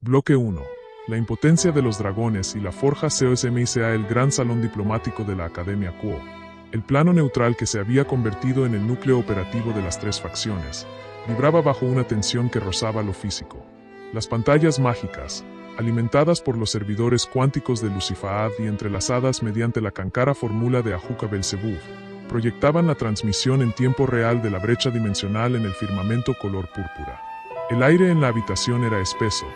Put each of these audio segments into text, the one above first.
Bloque 1. La impotencia de los dragones y la forja COSMICA. El gran salón diplomático de la Academia Quo. El plano neutral que se había convertido en el núcleo operativo de las tres facciones, vibraba bajo una tensión que rozaba lo físico. Las pantallas mágicas, alimentadas por los servidores cuánticos de Lucifaad y entrelazadas mediante la cancara fórmula de Ajuka Belzebub, proyectaban la transmisión en tiempo real de la brecha dimensional en el firmamento color púrpura. El aire en la habitación era espeso,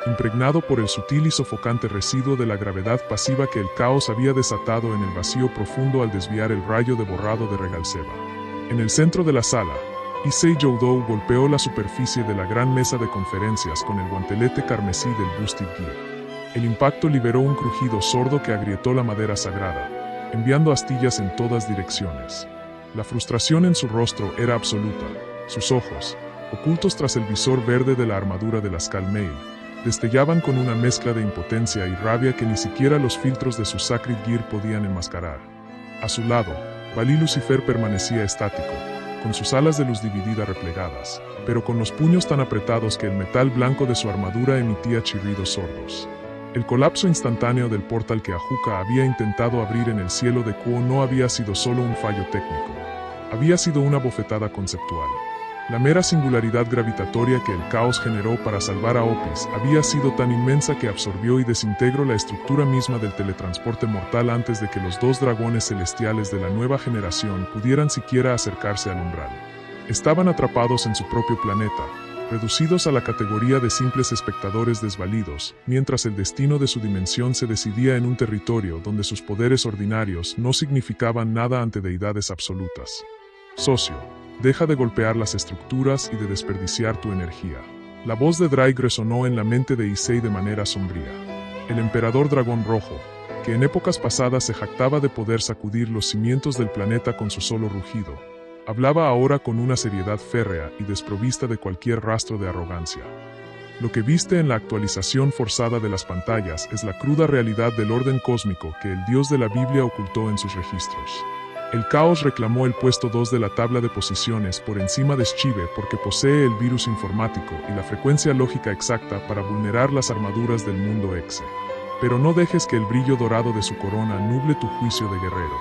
impregnado por el sutil y sofocante residuo de la gravedad pasiva que el caos había desatado en el vacío profundo al desviar el rayo de borrado de Regalseba. En el centro de la sala, Issei Joudou golpeó la superficie de la gran mesa de conferencias con el guantelete carmesí del Boosted Gear. El impacto liberó un crujido sordo que agrietó la madera sagrada, enviando astillas en todas direcciones. La frustración en su rostro era absoluta. Sus ojos, ocultos tras el visor verde de la armadura de la Skullmail, destellaban con una mezcla de impotencia y rabia que ni siquiera los filtros de su Sacred Gear podían enmascarar. A su lado, Valí Lucifer permanecía estático, con sus alas de luz dividida replegadas, pero con los puños tan apretados que el metal blanco de su armadura emitía chirridos sordos. El colapso instantáneo del portal que Ajuka había intentado abrir en el cielo de Quo no había sido solo un fallo técnico, había sido una bofetada conceptual. La mera singularidad gravitatoria que el caos generó para salvar a Opis había sido tan inmensa que absorbió y desintegró la estructura misma del teletransporte mortal antes de que los dos dragones celestiales de la nueva generación pudieran siquiera acercarse al umbral. Estaban atrapados en su propio planeta, reducidos a la categoría de simples espectadores desvalidos, mientras el destino de su dimensión se decidía en un territorio donde sus poderes ordinarios no significaban nada ante deidades absolutas. Socio, deja de golpear las estructuras y de desperdiciar tu energía. La voz de Drake resonó en la mente de Issei de manera sombría. El emperador dragón rojo, que en épocas pasadas se jactaba de poder sacudir los cimientos del planeta con su solo rugido, hablaba ahora con una seriedad férrea y desprovista de cualquier rastro de arrogancia. Lo que viste en la actualización forzada de las pantallas es la cruda realidad del orden cósmico que el Dios de la Biblia ocultó en sus registros. El caos reclamó el puesto 2 de la tabla de posiciones por encima de Shive porque posee el virus informático y la frecuencia lógica exacta para vulnerar las armaduras del mundo Exe. Pero no dejes que el brillo dorado de su corona nuble tu juicio de guerrero.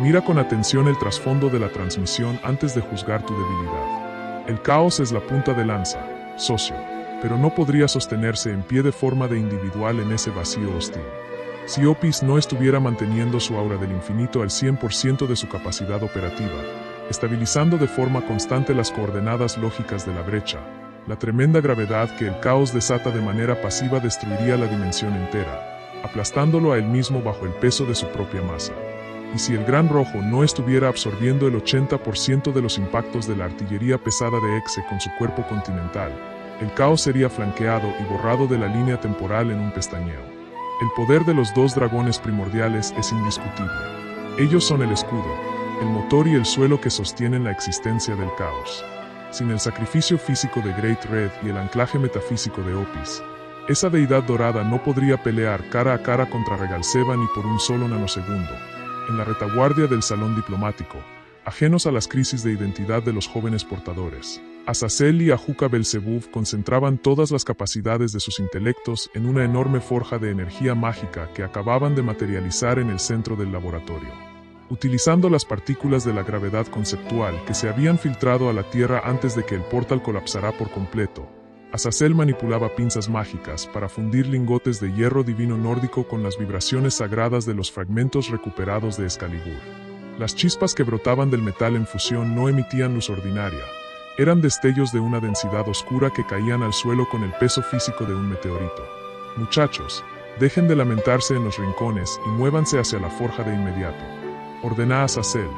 Mira con atención el trasfondo de la transmisión antes de juzgar tu debilidad. El caos es la punta de lanza, socio, pero no podría sostenerse en pie de forma de individual en ese vacío hostil. Si Opis no estuviera manteniendo su aura del infinito al 100% de su capacidad operativa, estabilizando de forma constante las coordenadas lógicas de la brecha, la tremenda gravedad que el caos desata de manera pasiva destruiría la dimensión entera, aplastándolo a él mismo bajo el peso de su propia masa. Y si el Gran Rojo no estuviera absorbiendo el 80% de los impactos de la artillería pesada de Exe con su cuerpo continental, el caos sería flanqueado y borrado de la línea temporal en un pestañeo. El poder de los dos dragones primordiales es indiscutible. Ellos son el escudo, el motor y el suelo que sostienen la existencia del caos. Sin el sacrificio físico de Great Red y el anclaje metafísico de Opis, esa deidad dorada no podría pelear cara a cara contra Regalseba ni por un solo nanosegundo. En la retaguardia del salón diplomático, ajenos a las crisis de identidad de los jóvenes portadores, Azazel y Ajuka Belzebub concentraban todas las capacidades de sus intelectos en una enorme forja de energía mágica que acababan de materializar en el centro del laboratorio. Utilizando las partículas de la gravedad conceptual que se habían filtrado a la Tierra antes de que el portal colapsara por completo, Azazel manipulaba pinzas mágicas para fundir lingotes de hierro divino nórdico con las vibraciones sagradas de los fragmentos recuperados de Excalibur. Las chispas que brotaban del metal en fusión no emitían luz ordinaria, eran destellos de una densidad oscura que caían al suelo con el peso físico de un meteorito. Muchachos, dejen de lamentarse en los rincones y muévanse hacia la forja de inmediato, ordenó Azazel,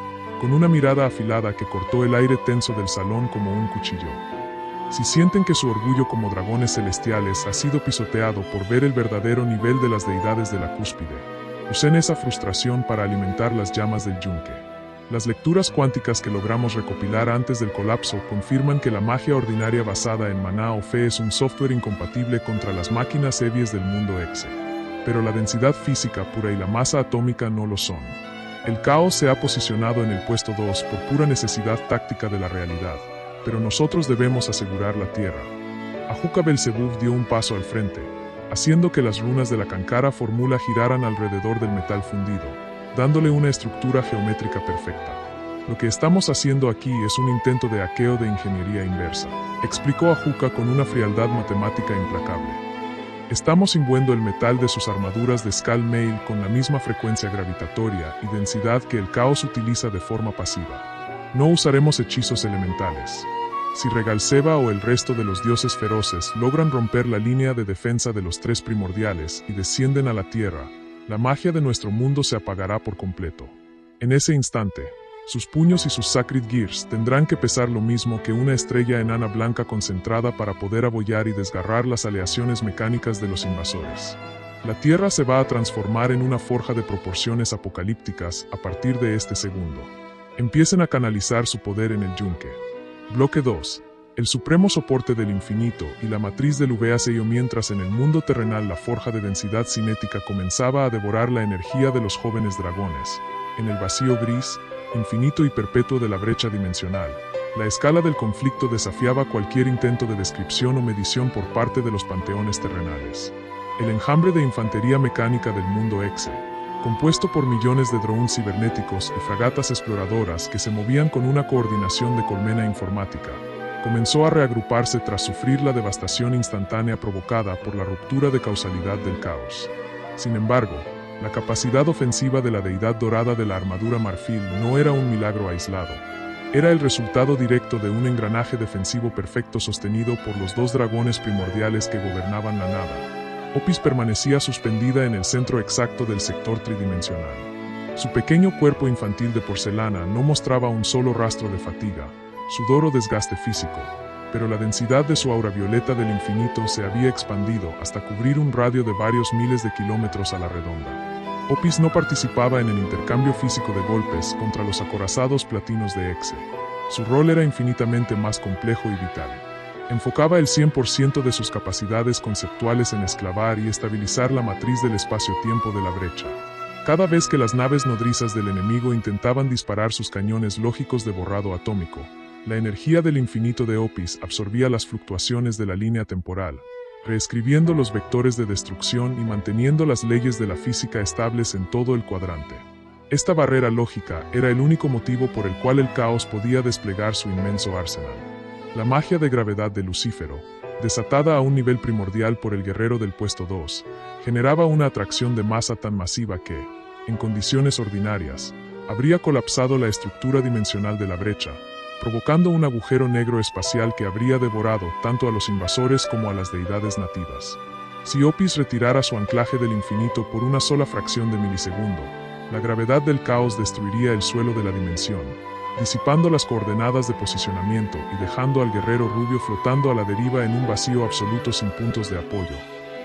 con una mirada afilada que cortó el aire tenso del salón como un cuchillo. Si sienten que su orgullo como dragones celestiales ha sido pisoteado por ver el verdadero nivel de las deidades de la cúspide, usen esa frustración para alimentar las llamas del yunque. Las lecturas cuánticas que logramos recopilar antes del colapso confirman que la magia ordinaria basada en maná o fe es un software incompatible contra las máquinas heavies del mundo Exe. Pero la densidad física pura y la masa atómica no lo son. El caos se ha posicionado en el puesto 2 por pura necesidad táctica de la realidad, pero nosotros debemos asegurar la Tierra. Ajuka Belzebub dio un paso al frente, haciendo que las runas de la Cankara fórmula giraran alrededor del metal fundido, dándole una estructura geométrica perfecta. Lo que estamos haciendo aquí es un intento de hackeo de ingeniería inversa, explicó Ajuka con una frialdad matemática implacable. Estamos imbuendo el metal de sus armaduras de Skull Mail con la misma frecuencia gravitatoria y densidad que el caos utiliza de forma pasiva. No usaremos hechizos elementales. Si Regal Seba o el resto de los dioses feroces logran romper la línea de defensa de los tres primordiales y descienden a la tierra, la magia de nuestro mundo se apagará por completo. En ese instante, sus puños y sus Sacred Gears tendrán que pesar lo mismo que una estrella enana blanca concentrada para poder abollar y desgarrar las aleaciones mecánicas de los invasores. La Tierra se va a transformar en una forja de proporciones apocalípticas a partir de este segundo. Empiecen a canalizar su poder en el yunque. Bloque 2. El supremo soporte del infinito y la matriz del VACIO. Mientras en el mundo terrenal la forja de densidad cinética comenzaba a devorar la energía de los jóvenes dragones, en el vacío gris, infinito y perpetuo de la brecha dimensional, la escala del conflicto desafiaba cualquier intento de descripción o medición por parte de los panteones terrenales. El enjambre de infantería mecánica del mundo Exe, compuesto por millones de drones cibernéticos y fragatas exploradoras que se movían con una coordinación de colmena informática, comenzó a reagruparse tras sufrir la devastación instantánea provocada por la ruptura de causalidad del caos. Sin embargo, la capacidad ofensiva de la deidad dorada de la armadura marfil no era un milagro aislado. Era el resultado directo de un engranaje defensivo perfecto sostenido por los dos dragones primordiales que gobernaban la nada. Opis permanecía suspendida en el centro exacto del sector tridimensional. Su pequeño cuerpo infantil de porcelana no mostraba un solo rastro de fatiga, sudor o desgaste físico, pero la densidad de su aura violeta del infinito se había expandido hasta cubrir un radio de varios miles de kilómetros a la redonda. Opis no participaba en el intercambio físico de golpes contra los acorazados platinos de Exe. Su rol era infinitamente más complejo y vital. Enfocaba el 100% de sus capacidades conceptuales en esclavar y estabilizar la matriz del espacio-tiempo de la brecha. Cada vez que las naves nodrizas del enemigo intentaban disparar sus cañones lógicos de borrado atómico, la energía del infinito de Opis absorbía las fluctuaciones de la línea temporal, reescribiendo los vectores de destrucción y manteniendo las leyes de la física estables en todo el cuadrante. Esta barrera lógica era el único motivo por el cual el caos podía desplegar su inmenso arsenal. La magia de gravedad de Lucífero, desatada a un nivel primordial por el guerrero del puesto 2, generaba una atracción de masa tan masiva que, en condiciones ordinarias, habría colapsado la estructura dimensional de la brecha, provocando un agujero negro espacial que habría devorado tanto a los invasores como a las deidades nativas. Si Opis retirara su anclaje del infinito por una sola fracción de milisegundo, la gravedad del caos destruiría el suelo de la dimensión, disipando las coordenadas de posicionamiento y dejando al guerrero rubio flotando a la deriva en un vacío absoluto sin puntos de apoyo,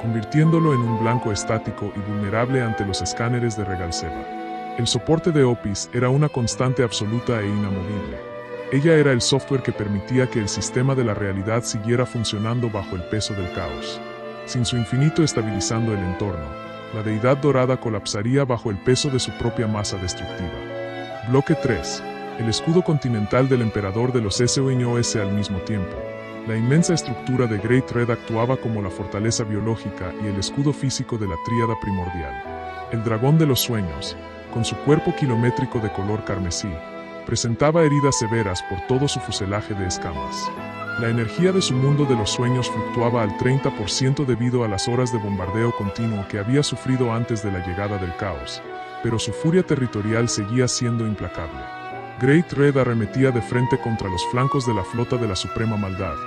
convirtiéndolo en un blanco estático y vulnerable ante los escáneres de Regal Seba. El soporte de Opis era una constante absoluta e inamovible. Ella era el software que permitía que el sistema de la realidad siguiera funcionando bajo el peso del caos. Sin su infinito estabilizando el entorno, la deidad dorada colapsaría bajo el peso de su propia masa destructiva. Bloque 3. El escudo continental del emperador de los SOS al mismo tiempo. La inmensa estructura de Great Red actuaba como la fortaleza biológica y el escudo físico de la tríada primordial. El dragón de los sueños, con su cuerpo kilométrico de color carmesí, presentaba heridas severas por todo su fuselaje de escamas. La energía de su mundo de los sueños fluctuaba al 30% debido a las horas de bombardeo continuo que había sufrido antes de la llegada del caos, pero su furia territorial seguía siendo implacable. Great Red arremetía de frente contra los flancos de la flota de la Suprema Maldad,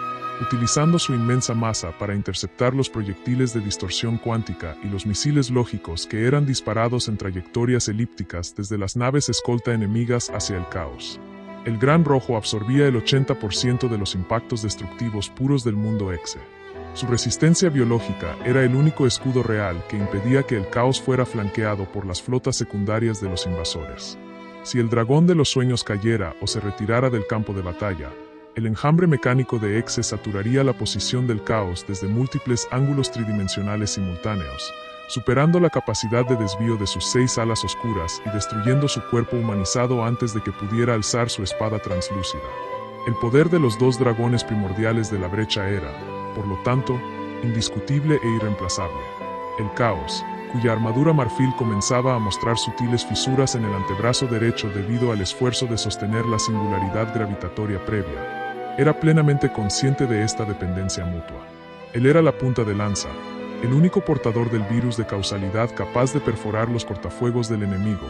utilizando su inmensa masa para interceptar los proyectiles de distorsión cuántica y los misiles lógicos que eran disparados en trayectorias elípticas desde las naves escolta enemigas hacia el caos. El Gran Rojo absorbía el 80% de los impactos destructivos puros del mundo Exe. Su resistencia biológica era el único escudo real que impedía que el caos fuera flanqueado por las flotas secundarias de los invasores. Si el dragón de los sueños cayera o se retirara del campo de batalla, el enjambre mecánico de Exe saturaría la posición del caos desde múltiples ángulos tridimensionales simultáneos, superando la capacidad de desvío de sus 6 alas oscuras y destruyendo su cuerpo humanizado antes de que pudiera alzar su espada translúcida. El poder de los dos dragones primordiales de la brecha era, por lo tanto, indiscutible e irreemplazable. El caos, cuya armadura marfil comenzaba a mostrar sutiles fisuras en el antebrazo derecho debido al esfuerzo de sostener la singularidad gravitatoria previa, era plenamente consciente de esta dependencia mutua. Él era la punta de lanza, el único portador del virus de causalidad capaz de perforar los cortafuegos del enemigo,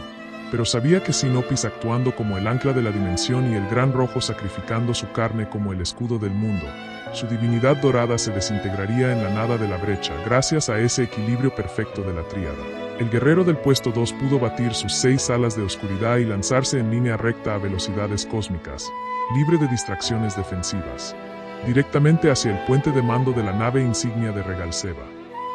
pero sabía que Sinopis, actuando como el ancla de la dimensión y el Gran Rojo sacrificando su carne como el escudo del mundo, su divinidad dorada se desintegraría en la nada de la brecha gracias a ese equilibrio perfecto de la tríada. El guerrero del puesto 2 pudo batir sus 6 alas de oscuridad y lanzarse en línea recta a velocidades cósmicas, libre de distracciones defensivas, directamente hacia el puente de mando de la nave insignia de Regal Seba.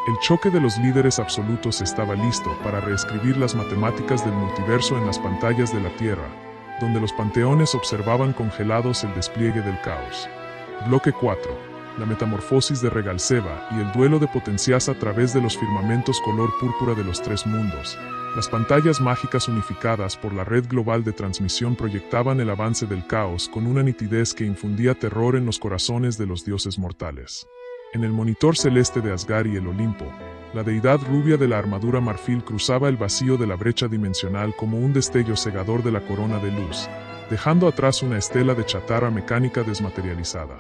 El choque de los líderes absolutos estaba listo para reescribir las matemáticas del multiverso en las pantallas de la Tierra, donde los panteones observaban congelados el despliegue del caos. Bloque 4. La metamorfosis de Regal Seba y el duelo de Potencias a través de los firmamentos color púrpura de los 3 mundos. Las pantallas mágicas unificadas por la red global de transmisión proyectaban el avance del caos con una nitidez que infundía terror en los corazones de los dioses mortales. En el monitor celeste de Asgard y el Olimpo, la deidad rubia de la armadura marfil cruzaba el vacío de la brecha dimensional como un destello cegador de la corona de luz, dejando atrás una estela de chatarra mecánica desmaterializada.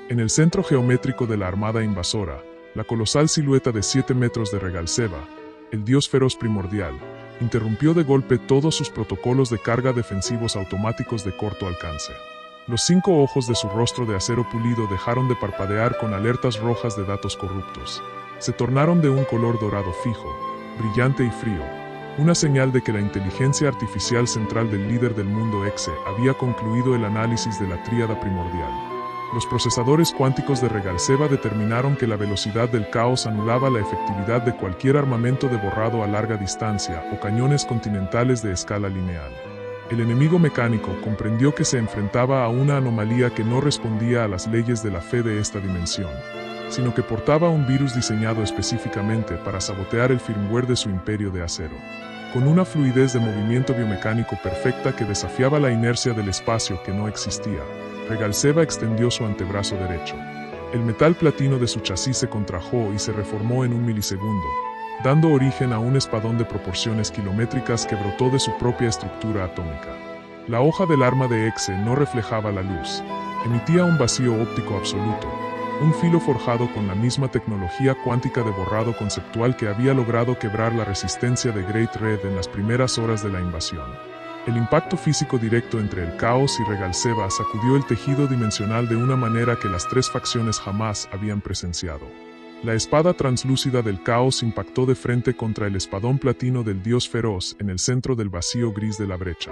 En el centro geométrico de la armada invasora, la colosal silueta de 7 metros de Regal Seba, el dios feroz primordial, interrumpió de golpe todos sus protocolos de carga defensivos automáticos de corto alcance. Los 5 ojos de su rostro de acero pulido dejaron de parpadear con alertas rojas de datos corruptos. Se tornaron de un color dorado fijo, brillante y frío, una señal de que la inteligencia artificial central del líder del mundo Exe había concluido el análisis de la tríada primordial. Los procesadores cuánticos de Regal Seba determinaron que la velocidad del caos anulaba la efectividad de cualquier armamento de borrado a larga distancia o cañones continentales de escala lineal. El enemigo mecánico comprendió que se enfrentaba a una anomalía que no respondía a las leyes de la fe de esta dimensión, sino que portaba un virus diseñado específicamente para sabotear el firmware de su imperio de acero. Con una fluidez de movimiento biomecánico perfecta que desafiaba la inercia del espacio que no existía, Regal Seba extendió su antebrazo derecho. El metal platino de su chasis se contrajo y se reformó en un milisegundo, dando origen a un espadón de proporciones kilométricas que brotó de su propia estructura atómica. La hoja del arma de Exe no reflejaba la luz, emitía un vacío óptico absoluto, un filo forjado con la misma tecnología cuántica de borrado conceptual que había logrado quebrar la resistencia de Great Red en las primeras horas de la invasión. El impacto físico directo entre el caos y Regal Seba sacudió el tejido dimensional de una manera que las 3 facciones jamás habían presenciado. La espada translúcida del caos impactó de frente contra el espadón platino del dios feroz en el centro del vacío gris de la brecha.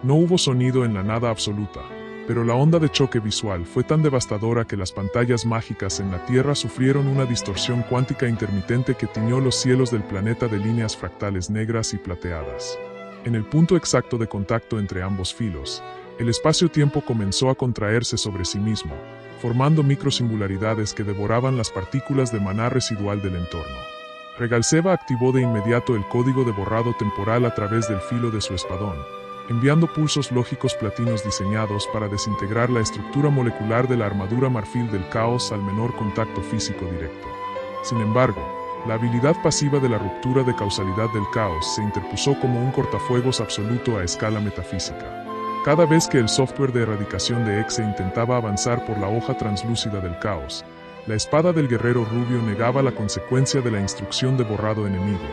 No hubo sonido en la nada absoluta, pero la onda de choque visual fue tan devastadora que las pantallas mágicas en la Tierra sufrieron una distorsión cuántica intermitente que tiñó los cielos del planeta de líneas fractales negras y plateadas. En el punto exacto de contacto entre ambos filos, el espacio-tiempo comenzó a contraerse sobre sí mismo, formando microsingularidades que devoraban las partículas de maná residual del entorno. Regal Seba activó de inmediato el código de borrado temporal a través del filo de su espadón, enviando pulsos lógicos platinos diseñados para desintegrar la estructura molecular de la armadura marfil del caos al menor contacto físico directo. Sin embargo, la habilidad pasiva de la ruptura de causalidad del caos se interpuso como un cortafuegos absoluto a escala metafísica. Cada vez que el software de erradicación de Exe intentaba avanzar por la hoja translúcida del caos, la espada del guerrero rubio negaba la consecuencia de la instrucción de borrado enemigo,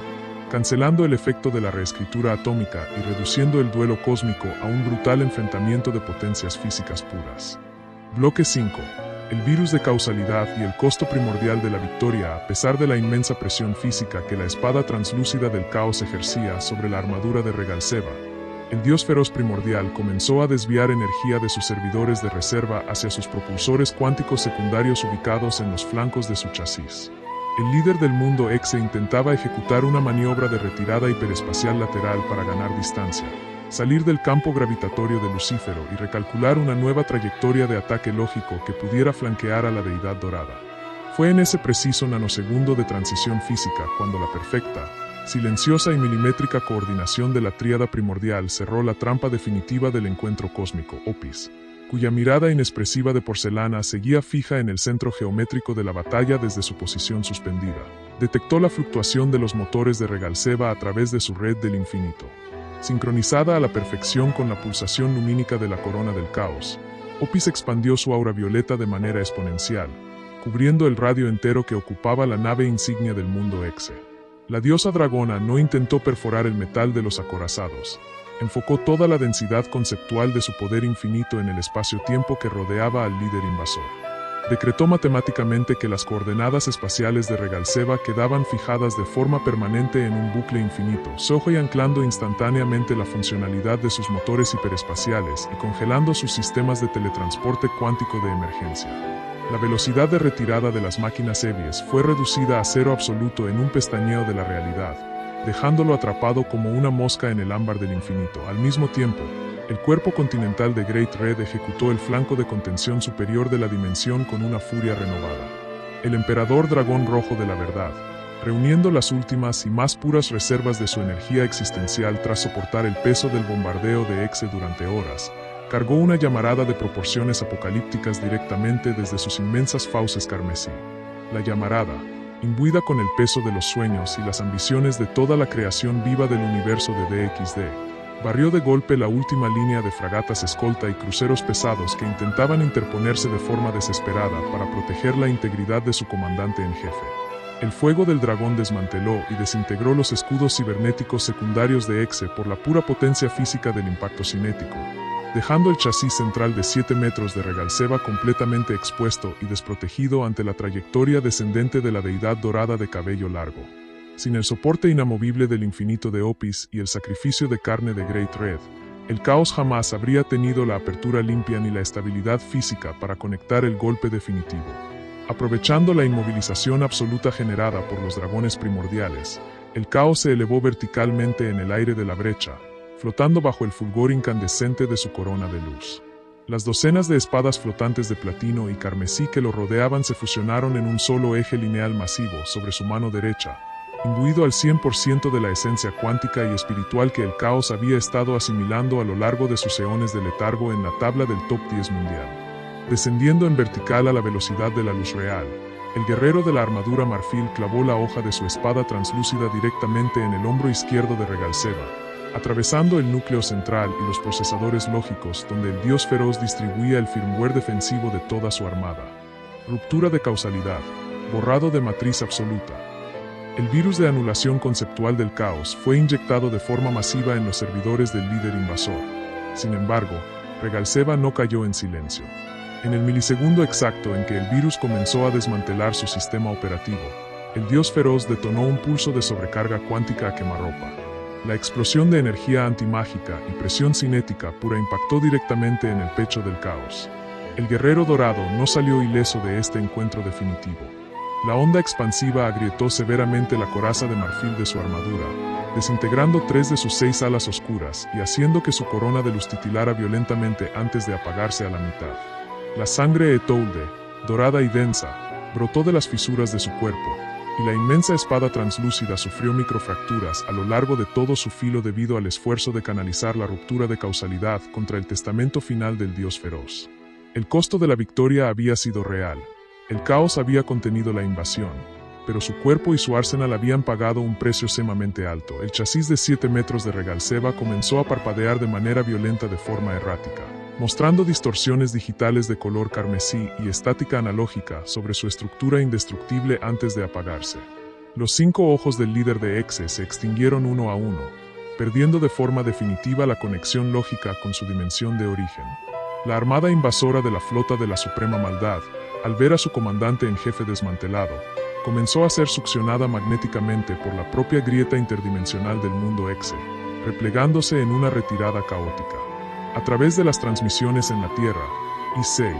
cancelando el efecto de la reescritura atómica y reduciendo el duelo cósmico a un brutal enfrentamiento de potencias físicas puras. Bloque 5. El virus de causalidad y el costo primordial de la victoria a pesar de la inmensa presión física que la espada translúcida del caos ejercía sobre la armadura de Regal Seba. El dios feroz primordial comenzó a desviar energía de sus servidores de reserva hacia sus propulsores cuánticos secundarios ubicados en los flancos de su chasis. El líder del mundo Exe intentaba ejecutar una maniobra de retirada hiperespacial lateral para ganar distancia, salir del campo gravitatorio de Lucífero y recalcular una nueva trayectoria de ataque lógico que pudiera flanquear a la deidad dorada. Fue en ese preciso nanosegundo de transición física cuando la perfecta, silenciosa y milimétrica coordinación de la tríada primordial cerró la trampa definitiva del encuentro cósmico, Opis. cuya mirada inexpresiva de porcelana seguía fija en el centro geométrico de la batalla desde su posición suspendida. Detectó la fluctuación de los motores de Regalseva a través de su red del infinito. Sincronizada a la perfección con la pulsación lumínica de la corona del caos, Opis expandió su aura violeta de manera exponencial, cubriendo el radio entero que ocupaba la nave insignia del mundo Exe. La diosa dragona no intentó perforar el metal de los acorazados. Enfocó toda la densidad conceptual de su poder infinito en el espacio-tiempo que rodeaba al líder invasor. Decretó matemáticamente que las coordenadas espaciales de Regalseva quedaban fijadas de forma permanente en un bucle infinito, y anclando instantáneamente la funcionalidad de sus motores hiperespaciales y congelando sus sistemas de teletransporte cuántico de emergencia. La velocidad de retirada de las máquinas Evies fue reducida a cero absoluto en un pestañeo de la realidad, dejándolo atrapado como una mosca en el ámbar del infinito. Al mismo tiempo, el cuerpo continental de Great Red ejecutó el flanco de contención superior de la dimensión con una furia renovada. El emperador dragón rojo de la verdad, reuniendo las últimas y más puras reservas de su energía existencial tras soportar el peso del bombardeo de Exe durante horas, cargó una llamarada de proporciones apocalípticas directamente desde sus inmensas fauces carmesí. La llamarada, imbuida con el peso de los sueños y las ambiciones de toda la creación viva del universo de DXD, barrió de golpe la última línea de fragatas escolta y cruceros pesados que intentaban interponerse de forma desesperada para proteger la integridad de su comandante en jefe. El fuego del dragón desmanteló y desintegró los escudos cibernéticos secundarios de Exe por la pura potencia física del impacto cinético, dejando el chasis central de 7 metros de Regalseva completamente expuesto y desprotegido ante la trayectoria descendente de la deidad dorada de cabello largo. Sin el soporte inamovible del infinito de Opis y el sacrificio de carne de Great Red, el caos jamás habría tenido la apertura limpia ni la estabilidad física para conectar el golpe definitivo. Aprovechando la inmovilización absoluta generada por los dragones primordiales, el caos se elevó verticalmente en el aire de la brecha, flotando bajo el fulgor incandescente de su corona de luz. Las docenas de espadas flotantes de platino y carmesí que lo rodeaban se fusionaron en un solo eje lineal masivo sobre su mano derecha, imbuido al 100% de la esencia cuántica y espiritual que el caos había estado asimilando a lo largo de sus eones de letargo en la tabla del top 10 mundial. Descendiendo en vertical a la velocidad de la luz real, el guerrero de la armadura marfil clavó la hoja de su espada translúcida directamente en el hombro izquierdo de Regalseva, atravesando el núcleo central y los procesadores lógicos donde el dios feroz distribuía el firmware defensivo de toda su armada. Ruptura de causalidad, borrado de matriz absoluta. El virus de anulación conceptual del caos fue inyectado de forma masiva en los servidores del líder invasor. Sin embargo, Regalseva no cayó en silencio. En el milisegundo exacto en que el virus comenzó a desmantelar su sistema operativo, el dios feroz detonó un pulso de sobrecarga cuántica a quemarropa. La explosión de energía antimágica y presión cinética pura impactó directamente en el pecho del caos. El guerrero dorado no salió ileso de este encuentro definitivo. La onda expansiva agrietó severamente la coraza de marfil de su armadura, desintegrando 3 de sus 6 alas oscuras y haciendo que su corona de luz titilara violentamente antes de apagarse a la mitad. La sangre Etoulde, dorada y densa, brotó de las fisuras de su cuerpo, y la inmensa espada translúcida sufrió microfracturas a lo largo de todo su filo debido al esfuerzo de canalizar la ruptura de causalidad contra el testamento final del dios feroz. El costo de la victoria había sido real. El caos había contenido la invasión, pero su cuerpo y su arsenal habían pagado un precio sumamente alto. El chasis de 7 metros de Regalseva comenzó a parpadear de manera violenta de forma errática, mostrando distorsiones digitales de color carmesí y estática analógica sobre su estructura indestructible antes de apagarse. Los 5 ojos del líder de Exe se extinguieron uno a uno, perdiendo de forma definitiva la conexión lógica con su dimensión de origen. La armada invasora de la flota de la Suprema Maldad, al ver a su comandante en jefe desmantelado, comenzó a ser succionada magnéticamente por la propia grieta interdimensional del mundo Exe, replegándose en una retirada caótica. A través de las transmisiones en la Tierra, Issei,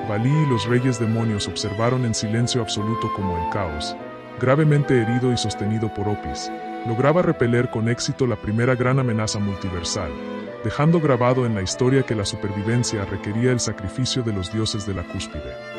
Valí y los Reyes Demonios observaron en silencio absoluto como el caos, gravemente herido y sostenido por Opis, lograba repeler con éxito la primera gran amenaza multiversal, dejando grabado en la historia que la supervivencia requería el sacrificio de los dioses de la cúspide.